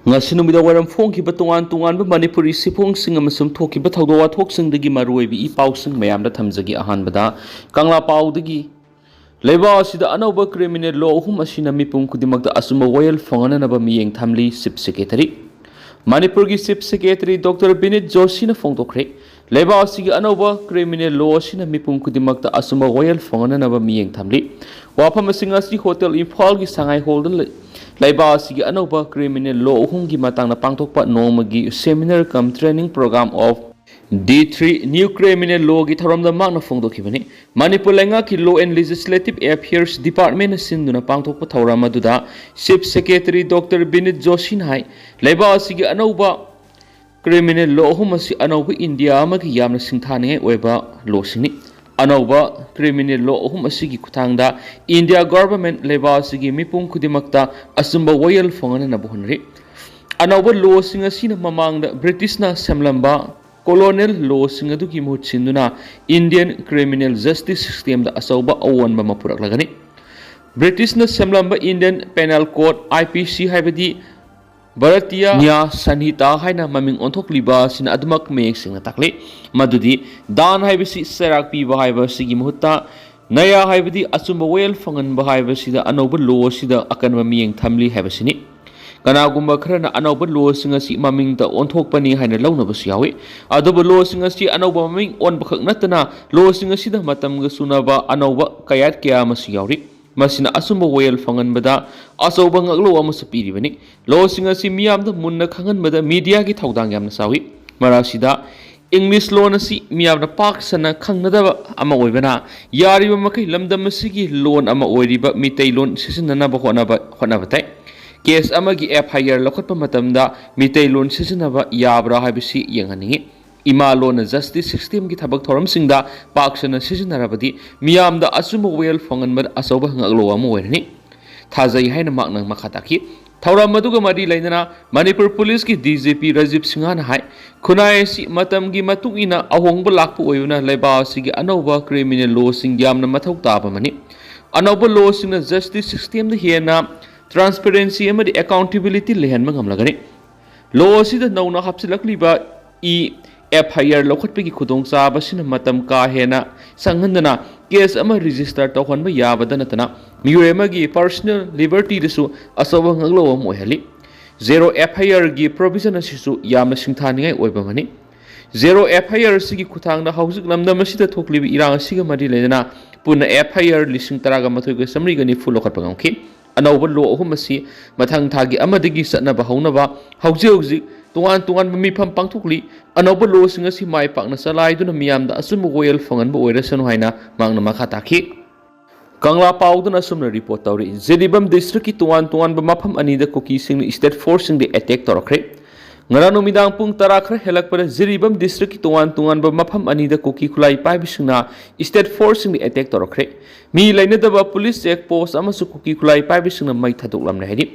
ngasi numida waram phongkiba tongan manipuri siphongsing amasum thokiba thawdo wathoksingdagi maruibi I pausing mayamda thamjagi ahanbada kangla paudagi leiba asida anauba criminal law hum asina mipum kudimakta asuma wayal fongananaba miyeng thamli chief secretary manipur gi chief secretary dr binit joshi na phongtokre leiba asigi anauba criminal law asina mipum kudimakta asuma wayal fongananaba miyeng thamli wafam asinga si hotel imphal gi sangai hall leiba asigi anauba criminal law hum gi matangna pangthokpa nomagi seminar cum training program of D3 New Criminal Law ki tharamda magna phongdokhibani Manipur lenga ki Law and Legislative Affairs Department sinduna pangthokpa thawram aduda Chief Secretary Dr Binit Joshi hai leiba asigi anauba criminal law humasi anauba India amagi yamna singthani oiba law singni anauba criminal law humasi gi kuthangda India government leiba asigi mipum kudimakta asumba wayal phongana na buhunri anauba law singa sina mamangda British na semlamba colonial law singadu ki muhut sinduna Indian criminal justice system da asauba awanba mapurak lagani British na semlamba Indian penal code IPC haibadi Bharatiya nya sanhita haina maming onthok liba sina adumak mayek singna takle madudi dan haibasi serak pi ba haiba sigi muhutta naya haibadi asumba wel fangan ba haiba sida anoba law sida akanba miyeng thamli haibasini kanagumba kharana anauba law singa si maming ta onthokpani haina launaba siyawi aduba law singa si anauba maming on bakhak natana law singa sida matam ga sunaba anauba kayat kya masiyawri masina asumba wayal fangan bada asauba ngaklo ama sapiri bani law singa si miyam da munna khangan bada media gi thawdang yamna sawi marasida English law na si miyam na pak sana khangnadaba ama oibana yariba makai lamdam masigi loan ama oiriba mitay loan sisinana ba honaba tai case amagi FIR lokotpa matamda mitay loan sisinaba yabra haibisi yenghaningi ima loan justice system gi thabak thoram singda paksana sisinarabadi miyamda asuma wel fonganmad asoba ngaklo ama oirani thajai haina maknang makhataki thauram maduga mari lainana Manipur police ki DGP Rajiv Singhana hai khunai si matam gi matungina ahongba lakpu oyuna leiba sigi anauba criminal law sing yamna mathau taba mani anauba law singna justice system da hena transparency amadi accountability lehan mangam lagani law asida nauna hapsilakliba FIR lokhatpegi khudong chaba sina matam ka hena sanghandana case ama register tawhanba yabada natana miurema gi personal liberty desu asawa ngaglo am ohali zero FIR gi provision asisu yamna singthaningai oiba mani zero FIR sigi khuthangna hausik namdam asida thoklibi irang asiga mari lena puna FIR lising taraga mathoi ga samri gani full lokhatpa ngamki anauba law ahum asi mathang thagi amadagi satnaba haunaba hauji tungan mifam pangthukli anauba law singa si mai pakna salai duna miyamda asum royal fangan bo oirasanu haina mangna makha takhi kangla pauduna sumna report tawri Zedibam district ki tungan ba mafam anida Kuki sing state force sing de attack torakre ngaranu midang pung tara khra helak para Zedibam district ki tungan ba mafam anida Kuki khulai pai bisingna state force sing de attack torakre mi lainadaba police check post amasu Kuki khulai pai bisingna mai thaduklam na hedi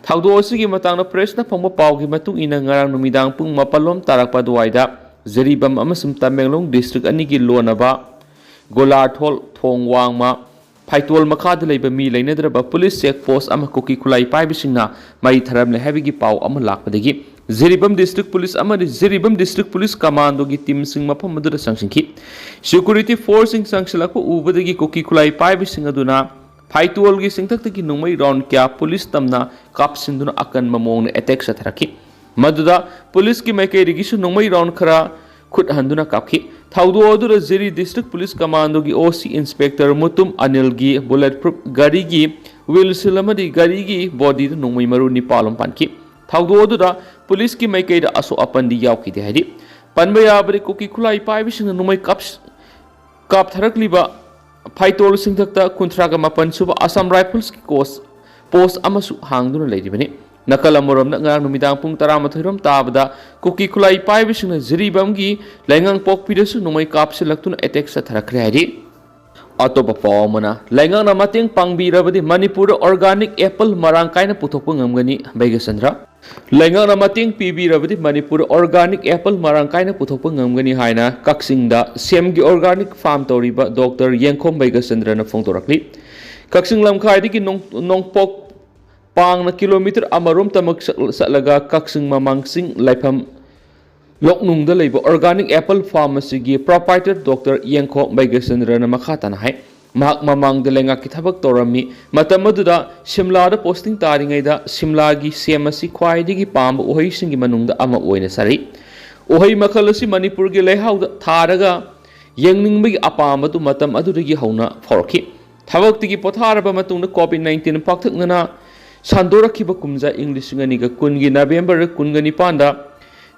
thawdo asigi matangna press na phangba pawgi matung ina ngarang numidang pung mapalom tarakpa duaida Zedibam amasum Tamenglong district anigi lonaba Golarthol thongwangma Paitol makada leiba mi lainadraba police check post ama Kuki khulai pai bisingna mai tharam le habigi paw ama lakpadagi Zedibam district police ama Zedibam district police commando gi team sing mafam madura sangsingki security force sing sangsilakpa ubadagi Kuki khulai pai bisinga duna Paitol gi singthak gi nungmai round kya police tamna kapsinduna akan mamong attack satharaki maduda police ki maikei gi su nungmai round khara khut handuna kapki thawdo adura Zeri district police commando gi OC inspector mutum Anil gi bulletproof gari gi wheel silamadi gari gi body du nungmai maru ni palom panki thawdo adura police ki maikei da aso apandi yawki de hadi panba yabri Kuki khulai pai bising nungmai kap tharakliba Paitol singthakta kunthraga mapan suba Assam Rifles ki post amasu hangduna leidibani nakala morom na ngarang numidang pung 12 tabada Kuki khulai pai bisingna Zedibam gi lengang pokpidasu numai kapsilaktuna attack sa tharakre hadi atopa pawmana lengang na mateng pangbirabadi Manipur organic apple marang kaina puthokpa ngamgani Baigasandra lengang na mateng pibirabadi Manipur organic apple marang kaina puthokpa ngamgani haina Kaksingda semgi organic farm toriba Dr Yengkhom Baigasandra na phongtorakli Kaksing lamkhai diki nongpok पांगना kilometre अमरोम तमक सलगा कक्सिंग ममांगसिंग लाइफम लोकनुंग द लेबो organic apple pharmacy की प्रोप्राइटर डॉक्टर येंखो बैगेचंद्रन मखाताना है महाक ममांग लेंगा की थबक तौरमी मतम मदुदा शिमला द पोस्टिंग तारिंगैदा शिमला की सेम असि ख्वाइदिगी पाम ओहैसिंग की मनुंग द अमा ओइना सारी ओहै मखल असि मणिपुर के लेहाउ द थारगा येंगनिंगबगी अपामदु मतम अदुदगी हौना फौरखि थबक्तिगी पोथारबा मतुंग कोविड-19 पाक्थक्नना सांदोरखिब कुमजा इंग्लिश गनिगा कुनगी नवेंबर कुनगनि पांदा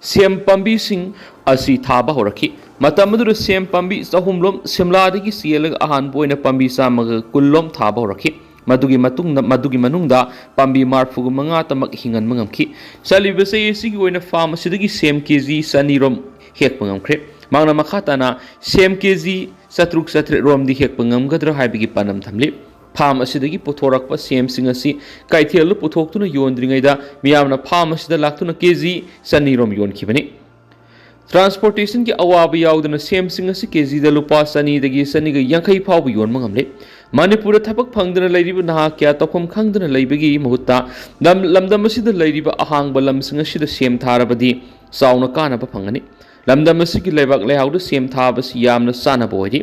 सेम पंबी सिंह असि थाबा होरखि मतम अदुद सेम पंबी चहुमलोम सिमलादगी सियलग अहान बोइना पंबी सामग कुल्लोम थाबा होरखि मदुगी मनुंगदा पंबी मार्फुग मंगा तमक हिंगन मंगमखि सलिबसे एसिगी ओइना फार्म असिदगी सेम केजी सनीरोम हेक मंगमख्रे मांगना मखाताना सेम केजी सत्रुक सत्रे रोम दी हेक मंगमगद्र हाइबिगी पनम थमलि फार्म असिदगी पुथोरकप सेम सिंग असि काइथेल पुथोक्तुना योंद्रिङैदा मियामना फार्म असिदा लाक्तुना केजी सनीरोम योनखिबनि ट्रांसपोर्टेशन की अवाब याउदना सेम सिंग असि केजी द लुपा सनीदगी सनीगा यांखै फाव योन मंगमले मणिपुर थबक फंगदना लैरिब नहा क्या तफम खंगदना लैबगी मुहुत्ता लमदम असिदा लैरिब अहांगबा लमसिंग असिदा सेम थारबदी चाउना कानबा फंगनी लमदम असिगी लेबाक लेहाउद सेम थाबसि यामना सानबा ओइरि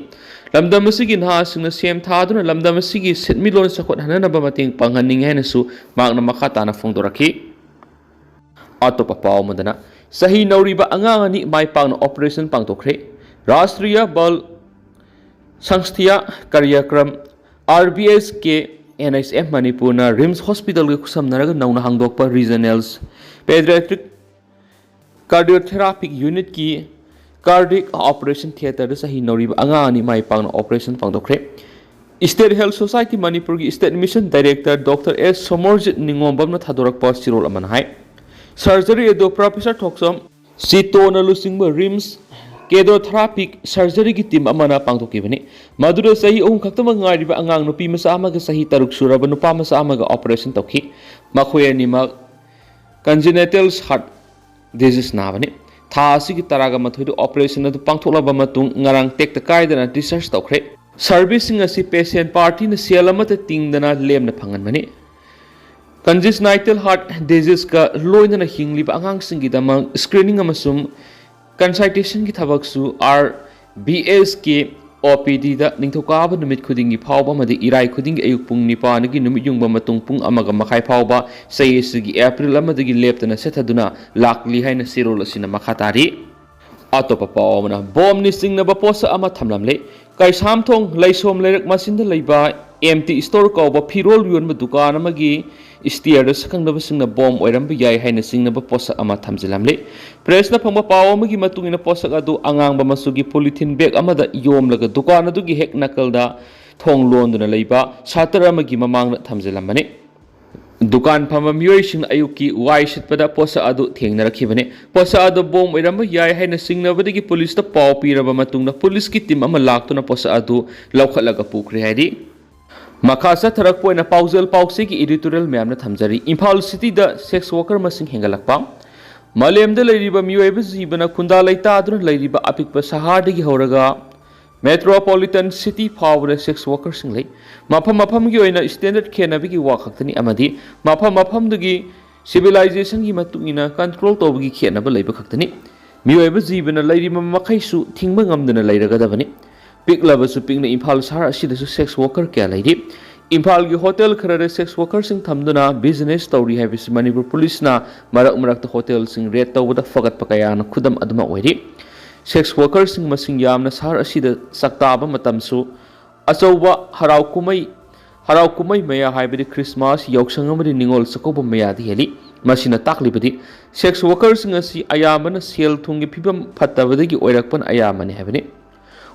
लमदम असिगी नहासिंगना सेम थादुना लमदम असिगी सिटमिलोन सखोट हननबा मतेंग पांगहनिंग हैनसु मांगना मखाताना फोंदोरखि अतोपा पाव मदना सही नौरीबा अंगांगनी माय पांगना ऑपरेशन पांगतोखरे राष्ट्रीय बल संस्थिया कार्यक्रम RBS के NHF मणिपुर रिम्स हॉस्पिटल के खुसमनरग नौना हांगदोकपा रीजनल्स पेडियाट्रिक कार्डियोथेरापिक यूनिट की कार्डिक ऑपरेशन थिएटर सही नौरीबा अंगांगनी माय पांगना ऑपरेशन पांगतोखरे स्टेट हेल्थ सोसाइटी मणिपुर की state mission director doctor S Somorjit निंगोंबमना थादोरकपा सिरोल अमन हाय सर्जरी एदो प्रोफेसर थोक्सम सितोना लुसिंग रिम्स केडोथेरापिक सर्जरी की टीम अमना पांगथोकिबनी मदुर सही अहुम खक्तम गारिबा अंगांग नुपी मसा अमगा सही तरुक सुरबा नुपा मसा अमगा operation तोखि मखोय Nima congenital heart disease नाबनी था असि की तरागा मथोइदो ऑपरेशन अदु पांगथोलबा मतुंग ngarang टेक त कायदना डिस्चार्ज तोखरे सर्विसिंग असि पेशेंट पार्टी न सेल अमत तिंगदना लेमना फंगनमनी कंजेनिटल हार्ट डिजीज का लोइनना हिंगलिबा अंगांगसिंगिदमक स्क्रीनिंग अमसुम कंसल्टेशन की थबकसु RBS के OPD दा निंथोकाब नुमित खुदिंगी फावबा मदि इराई खुदिंगी अयुक पुंग निपानगी नुमित युंगबा मतुंग पुंग अमगा मखाई फावबा सयेसगी एप्रिल अमदगी लेप्तना सेथदुना लाकली हाइना सिरोल असिना मखातारी अतोपा पावमना बॉम निसिंगनबा पोसा अमा थमलमले कैसामथोंग लैसोम लेरक मसिंदा लैबा MT स्टोर कौबा फिरोल योनबा दुकान अमगी स्टीयर सकंगदबसिंगना बॉम ओइरंबा याय हाइना सिंगनबा पोसा अमा थमजिलमले प्रेसना फंगबा पाव अमगी मतुंगिना पोसा अदु अंगांगबा मसुगी पॉलिथीन बैग अमदा योमलगा दुकान अदुगी हेक नकलदा थोंग लोंदुना लैबा सातर अमगी ममांगना थमजिलमबने दुकान फम मियोइसिंग अयुकी वाई सिटपदा पोसा अदु थेंगनरखिबने पोसा अदु बॉम ओइरंबा याय हाइना सिंगनबदगी पुलिस ता पाव पीरबा मतुंगना पुलिस की टीम अमा लाक्तुना पोसा अदु लौखलगा पुखरे हाइदि मखासा थरकपोइना पाउजल पाउसे की एडिटोरियल मैम ने थमजरी इम्फाल सिटी द सेक्स वर्कर मसिंग हेंगलकपा मलेम द लैरिबा मियोइबा जीबना खुंदा लैता अदुन लैरिबा अपिकपा सहारदगी हौरगा मेट्रोपॉलिटन सिटी फावरे सेक्स वर्कर सिंग लै मफम मफम की ओइना स्टैंडर्ड खेनबगी वाखक्तनी अमदी मफम मफम दगी सिविलाइजेशन की मतुंगिना कंट्रोल तोबगी खेनबा लैबा खक्तनी मियोइबा जीबना लैरिबा मखैसु थिंगबा ngamdana लैरगदबनी पिकलबसु पिकना इम्फाल शहर असिदसु सेक्स वर्कर क्या लैरि इम्फाल की होटल खररे सेक्स वर्कर सिंग थमदुना बिजनेस तौरी हैबिस मणिपुर पुलिस ना मरक मरक होटल सिंग रेड तौबदा फगत पकयान खुदम अदमा ओइरि सेक्स वर्कर सिंग मसिंग यामना शहर असिद सक्ताबा मतमसु अचौबा हराउ कुमै मया हाइबदि क्रिसमस यौसंग अमदि निंगोल सकोब मयादि हेलि मसिना ताकलिबदि सेक्स वर्कर सिंग असि अयामना सेल थुंगी फिबम फत्तबदगी ओइरकपन अयामने हैबनि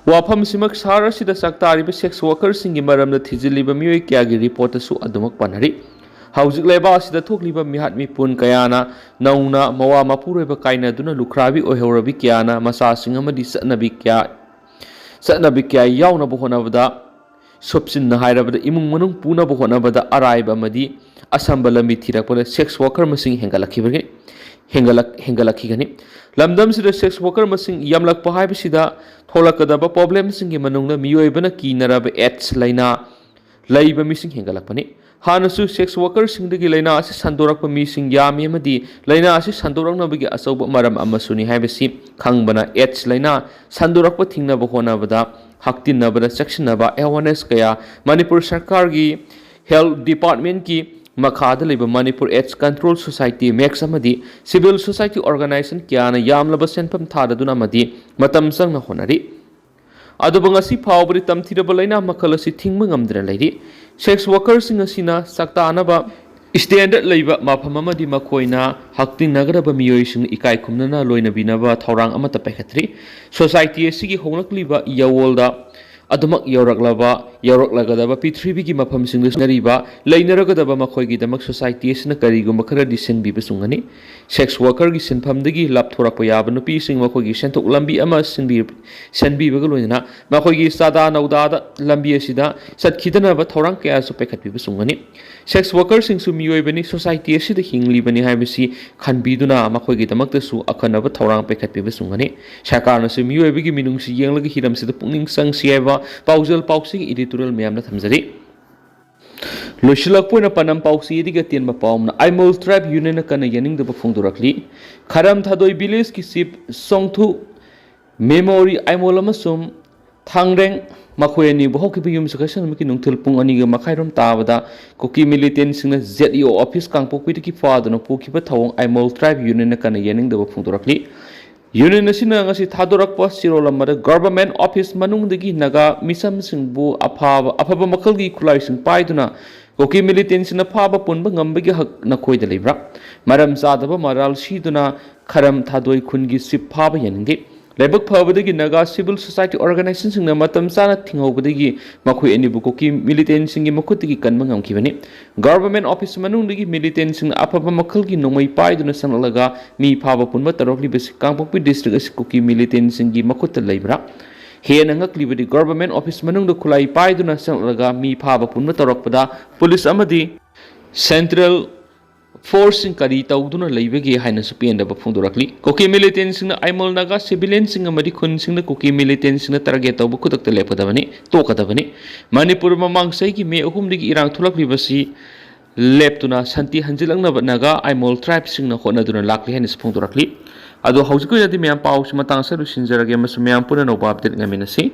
वाफम सिमक शहर असिदा सक्तारिबा सेक्स वर्कर सिंगी मरमदा थिजिलिबा मियोइ क्यागी रिपोर्ट असु अदुमक पनरि हौजिक लेबा असिदा थोकलिबा मिहात मिपुन कयाना नौना मवा मपुरोइबा काइनादुना लुखराबी ओइहौरबी क्याना मसासिंग अमदि सत्नबी क्या याउनबा होनबदा सोपसिन हाइरबदा इमुंग मनुंग पुनबा होनबदा अराइबा अमदि असंबा लंबी थिरकपदा सेक्स वर्कर मसिंग हेंगलखिबगे हेंगलखिगनि लमदम सिदा सेक्स वर्कर मसिंग यमलकपा हाइबसिदा थोलकदबा प्रॉब्लम सिंगी मनुंगदा मियोइबना कीनरबा एड्स लैना लैबा मिसिंग हेंगलकपनि ꯍꯥꯟꯅꯁꯨ ꯁꯦꯛꯁ ꯋꯥꯔꯀꯔꯁꯤꯡꯗꯒꯤ ꯂꯥꯏꯅꯥ ꯑꯁꯤ ꯁꯟꯗꯣꯔꯛꯄ ꯃꯤꯁꯤꯡ ꯌꯥꯝꯃꯤ ꯑꯃꯗꯤ ꯂꯥꯏꯅꯥ ꯑꯁꯤ ꯁꯟꯗꯣꯔꯛꯅꯕꯒꯤ ꯑꯆꯧꯕ ꯃꯔꯝ ꯑꯃꯁꯨꯅꯤ ꯍꯥꯏꯕꯁꯤ ꯈꯪꯕꯅ ꯑꯦꯗꯁ ꯂꯥꯏꯅꯥ ꯁꯟꯗꯣꯔꯛꯄ ꯊꯤꯡꯅꯕ ꯍꯣꯠꯅꯕꯗ ꯍꯛꯇꯤꯟꯅꯕꯗ ꯆꯦꯛꯁꯤꯟꯅꯕ ꯑꯦꯋꯥꯔꯅꯦꯁ ꯀꯌꯥ ꯃꯅꯤꯄꯨꯔ ꯁꯔꯀꯥꯔꯒꯤ ꯍꯦꯜꯊ ꯗꯤꯄꯥꯔꯠꯃꯦꯟꯠꯀꯤ ꯃꯈꯥꯗ ꯂꯩꯕ ꯃꯅꯤꯄꯨꯔ ꯑꯦꯗꯁ ꯀꯟꯇ꯭ꯔꯣꯜ ꯁꯣꯁꯥꯏꯇꯤ ꯃꯦꯛꯁ ꯑꯃꯗꯤ ꯁꯤꯚꯤꯜ ꯁꯣꯁꯥꯏꯇꯤ ꯑꯣꯔꯒꯅꯥꯏꯖꯦꯁꯟ ꯀꯌꯥꯅ ꯌꯥꯝꯂꯕ ꯁꯦꯟꯐꯝ ꯊꯥꯗꯗꯨꯅ ꯑꯃꯗꯤ ꯃꯇꯝ ꯆꯪꯅ ꯍꯣꯠꯅꯔꯤ ꯑꯗꯨꯕꯨ ꯉꯁꯤ ꯐꯥꯎꯕꯗꯤ ꯇꯝꯊꯤꯔꯕ ꯂꯥꯏꯅꯥ ꯃꯈꯜ ꯑꯁꯤ ꯊꯤꯡꯕ ꯉꯝꯗꯅ ꯂꯩꯔꯤ ꯁꯦꯛꯁ ꯋꯥꯔꯀꯔꯁꯤꯡ ꯑꯁꯤꯅ ꯆꯥꯛꯇꯥꯅꯕ ꯁ꯭ꯇꯦꯟꯗꯔꯗ ꯂꯩꯕ ꯃꯐꯝ ꯑꯃꯗꯤ ꯃꯈꯣꯏꯅ ꯍꯛꯇꯤꯟꯅꯒꯗꯕ ꯃꯤꯑꯣꯏꯁꯤꯡ ꯏꯀꯥꯏ ꯈꯨꯝꯅꯅ ꯂꯣꯏꯅꯕꯤꯅꯕ ꯊꯧꯔꯥꯡ ꯑꯃꯠꯇ ꯄꯥꯏꯈꯠꯇ꯭ꯔꯤ ꯁꯣꯁꯥꯏꯇꯤ ꯑꯁꯤꯒꯤ ꯍꯣꯡꯂꯛꯂꯤꯕ ꯌꯥꯋꯣꯜꯗ ꯑꯗꯨꯃꯛ ꯌꯧꯔꯛꯂꯒꯗꯕ ꯄ꯭ꯔꯤꯊꯤꯕꯤꯒꯤ ꯃꯐꯝꯁꯤꯡꯗ ꯁꯤꯟꯅꯔꯤꯕ ꯂꯩꯅꯔꯒꯗꯕ ꯃꯈꯣꯏꯒꯤꯗꯃꯛ ꯁꯣꯁꯥꯏꯇꯤ ꯑꯁꯤꯅ ꯀꯔꯤꯒꯨꯝꯕ ꯈꯔꯗꯤ ꯁꯤꯟꯕꯤꯕ ꯆꯨꯝꯒꯅꯤ ꯁꯦꯛꯁ ꯋꯥꯔꯀꯔꯒꯤ ꯁꯤꯟꯐꯝꯗꯒꯤ ꯂꯥꯞꯊꯣꯔꯛꯄ ꯌꯥꯕ ꯅꯨꯄꯤꯁꯤꯡ ꯃꯈꯣꯏꯒꯤ ꯁꯦꯟꯊꯣꯛ ꯂꯝꯕꯤ ꯑꯃ ꯁꯦꯟꯕꯤꯕꯒ ꯂꯣꯏꯅꯅ ꯃꯈꯣꯏꯒꯤ ꯆꯥꯗꯥ ꯅꯧꯗꯥꯗ ꯂꯝꯕꯤ ꯑꯁꯤꯗ ꯆꯠꯈꯤꯗꯅꯕ ꯊꯧꯔꯥꯡ ꯀꯌꯥꯁꯨ ꯄꯥꯏꯈꯠꯄꯤꯕ ꯆꯨꯝꯒꯅꯤ ꯁꯦꯛꯁ ꯋꯥꯔꯀꯔꯁꯤꯡꯁꯨ ꯃꯤꯑꯣꯏꯕꯅꯤ ꯁꯣꯁꯥꯏꯇꯤ ꯑꯁꯤꯗ ꯍꯤꯡꯂꯤꯕꯅꯤ ꯍꯥꯏꯕꯁꯤ ꯈꯟꯕꯤꯗꯨꯅ ꯃꯈꯣꯏꯒꯤꯗꯃꯛꯇꯁꯨ ꯑꯈꯟꯅꯕ ꯊꯧꯔꯥꯡ ꯄꯥꯏꯈꯠꯄꯤꯕ ꯆꯨꯝꯒꯅꯤ ꯁꯔꯀꯥꯔꯅꯁꯨ ꯃꯤꯑꯣꯏꯕꯒꯤ ꯃꯤꯅꯨꯡꯁꯤ ꯌꯦꯡꯂꯒ ꯍꯤꯔꯝꯁꯤꯗ ꯄꯨꯛꯅꯤꯡ ꯆꯪꯁꯤ ꯍꯥꯏꯕ ꯄꯥꯎꯖꯦꯜ ꯄꯥꯎꯆꯦꯒꯤ ꯏꯗꯤꯇꯣꯔꯤꯌꯦꯜ ꯃꯌꯥꯝꯅ ꯊꯝꯖꯔꯤ ꯂꯣꯏꯁꯤꯜꯂꯛꯄ ꯑꯣꯏꯅ ꯄꯥꯟꯗꯝ ꯄꯥꯎꯆꯦꯗꯒꯤ ꯑꯇꯦꯟꯕ ꯄꯥꯎꯅ ꯑꯥꯏꯃꯣꯜ ꯇ꯭ꯔꯥꯏꯕ ꯌꯨꯅꯤꯌꯟꯅ ꯀꯟꯅ ꯌꯥꯅꯤꯡꯗꯕ ꯐꯣꯡꯗꯣꯔꯛꯂꯤ ꯈꯔꯝ ꯊꯥꯗꯣꯏ ꯚꯤꯂꯦꯖꯀꯤ ꯆꯤꯞ ꯁꯣꯡꯊꯨ ꯃꯦꯃꯣꯔꯤ ꯑꯥꯏꯃꯣꯜ ꯑꯃꯁꯨꯡ ꯊꯥꯡꯔꯦꯡ ꯃꯈꯣꯏ ꯑꯅꯤꯕꯨ ꯍꯧꯈꯤꯕ ꯌꯨꯝꯁꯀꯩꯁ ꯅꯨꯃꯤꯠꯀꯤ ꯅꯨꯡꯊꯤꯜ ꯄꯨꯡ 2:30 ꯇꯥꯕꯗ ꯀꯨꯀꯤ ꯃꯤꯂꯤꯇꯦꯟꯠꯁꯤꯡꯅ ZEO ꯑꯣꯐꯤꯁ ꯀꯥꯡꯄꯣꯛꯄꯤꯗꯒꯤ ꯐꯥꯗꯨꯅ ꯄꯨꯈꯤꯕ ꯊꯧꯑꯣꯡ ꯑꯥꯏꯃꯣꯜ ꯇ꯭ꯔꯥꯏꯕ ꯌꯨꯅꯤꯌꯟꯅ ꯀꯟꯅ ꯌꯥꯅꯤꯡꯗꯕ ꯐꯣꯡꯗꯣꯔꯛꯂꯤ ꯌꯨꯅꯤꯌꯟ ꯑꯁꯤꯅ ꯉꯁꯤ ꯊꯥꯗꯣꯔꯛꯄ ꯆꯦꯔꯣꯜ ꯑꯃꯗ ꯒꯚꯔꯟꯃꯦꯟꯠ ꯑꯣꯐꯤꯁ ꯃꯅꯨꯡꯗꯒꯤ ꯅꯥꯒꯥ ꯃꯤꯆꯝꯁꯤꯡꯕꯨ ꯑꯐꯕ ꯃꯈꯜꯒꯤ ꯈꯨꯠꯂꯥꯏꯁꯤꯡ ꯄꯥꯏꯗꯨꯅ ꯀꯨꯀꯤ ꯃꯤꯂꯤꯇꯦꯟꯠꯁꯤꯡꯅ ꯐꯥꯕ ꯄꯨꯟꯕ ꯉꯝꯕꯒꯤ ꯍꯛ ꯅꯈꯣꯏꯗ ꯂꯩꯕ꯭ꯔꯥ ꯃꯔꯝ ꯆꯥꯗꯕ ꯃꯔꯥꯜ ꯁꯤꯗꯨꯅ ꯈꯔꯝ ꯊꯥꯗꯣꯏ ꯈꯨꯟꯒꯤ ꯆꯤꯞ ꯐꯥꯕ ꯌꯥꯅꯤꯡꯗꯦ ꯂꯥꯏꯕꯛ ꯐꯕꯗꯒꯤ ꯅꯥꯒꯥ ꯁꯤꯚꯤꯜ ꯁꯣꯁꯥꯏꯇꯤ ꯑꯣꯔꯒꯅꯥꯏꯖꯦꯁꯟꯁꯤꯡꯅ ꯃꯇꯝ ꯆꯥꯅ ꯊꯤꯡꯍꯧꯕꯗꯒꯤ ꯃꯈꯣꯏ ꯑꯅꯤꯕꯨ ꯀꯨꯀꯤ ꯃꯤꯂꯤꯇꯦꯟꯠꯁꯤꯡꯒꯤ ꯃꯈꯨꯠꯇꯒꯤ ꯀꯟꯕ ꯉꯝꯈꯤꯕꯅꯤ ꯒꯚꯔꯟꯃꯦꯟꯠ ꯑꯣꯐꯤꯁ ꯃꯅꯨꯡꯗꯒꯤ ꯃꯤꯂꯤꯇꯦꯟꯠꯁꯤꯡꯅ ꯑꯐꯕ ꯃꯈꯜꯒꯤ ꯅꯣꯡꯃꯩ ꯄꯥꯏꯗꯨꯅ ꯆꯪꯂꯛꯂꯒ ꯃꯤ ꯐꯥꯕ ꯄꯨꯟꯕ ꯇꯧꯔꯛꯂꯤꯕꯁꯤ ꯀꯥꯡꯄꯣꯛꯄꯤ ꯗꯤꯁꯇ꯭ꯔꯤꯛ ꯑꯁꯤ ꯀꯨꯀꯤ ꯃꯤꯂꯤꯇꯦꯟꯠꯁꯤꯡꯒꯤ ꯃꯈꯨꯠꯇ ꯂꯩꯕ꯭ꯔꯥ ꯍꯦꯟꯅ ꯉꯛꯂꯤꯕꯗꯤ ꯒꯚꯔꯟꯃꯦꯟꯠ ꯑꯣꯐꯤꯁ ꯃꯅꯨꯡꯗ ꯈꯨꯠꯂꯥꯏ ꯄꯥꯏꯗꯨꯅ ꯆꯪꯂꯛꯂꯒ ꯃꯤ ꯐꯥꯕ ꯄꯨꯟꯕ ꯇꯧꯔꯛꯄꯗ ꯄꯨꯂꯤꯁ ꯑꯃꯗꯤ ꯁꯦꯟꯇ꯭ꯔꯦꯜ ꯐꯣꯔꯁꯁꯤꯡ ꯀꯔꯤ ꯇꯧꯗꯨꯅ ꯂꯩꯕꯒꯦ ꯍꯥꯏꯅꯁꯨ ꯄꯦꯟꯗꯕ ꯐꯣꯡꯗꯣꯔꯛꯂꯤ ꯀꯨꯀꯤ ꯃꯤꯂꯤꯇꯦꯟꯠꯁꯤꯡꯅ ꯑꯥꯏꯃꯣꯜ ꯅꯥꯒꯥ ꯁꯤꯚꯤꯂꯤꯌꯟꯁꯤꯡ ꯑꯃꯗꯤ ꯈꯨꯟꯁꯤꯡꯗ ꯀꯨꯀꯤ ꯃꯤꯂꯤꯇꯦꯟꯠꯁꯤꯡꯅ ꯇꯥꯔꯒꯦꯠ ꯇꯧꯕ ꯈꯨꯗꯛꯇ ꯂꯦꯞꯀꯗꯕꯅꯤ ꯇꯣꯛꯀꯗꯕꯅꯤ ꯃꯅꯤꯄꯨꯔ ꯃꯃꯥꯡ ꯆꯍꯤꯒꯤ ꯃꯦ 3 ꯏꯔꯥꯡ ꯊꯣꯛꯂꯛꯂꯤꯕꯁꯤ ꯂꯦꯞꯇꯨꯅ ꯁꯥꯟꯇꯤ ꯍꯟꯖꯤꯜꯂꯛꯅꯕ ꯅꯥꯒꯥ ꯑꯥꯏꯃꯣꯜ ꯇ꯭ꯔꯥꯏꯕꯁꯤꯡꯅ ꯍꯣꯠꯅꯗꯨꯅ ꯂꯥꯛꯂꯤ ꯍꯥꯏꯅꯁꯨ ꯐꯣꯡꯗꯣꯔꯛꯂꯤ ꯑꯗꯣ ꯍꯧꯖꯤꯛꯀꯤ ꯑꯣꯏꯅꯗꯤ ꯃꯌꯥꯝ ꯄꯥꯎꯁꯤ ꯃꯇꯥꯡ ꯑꯁꯤꯗ ꯂꯣꯏꯁꯤꯟꯖꯔꯒꯦ ꯑꯃꯁꯨꯡ ꯃꯌꯥꯝ ꯄꯨꯟꯅ ꯅꯧꯕ ꯑꯞꯗꯦꯠ ꯉꯥꯏꯃꯤꯟꯅꯁꯤ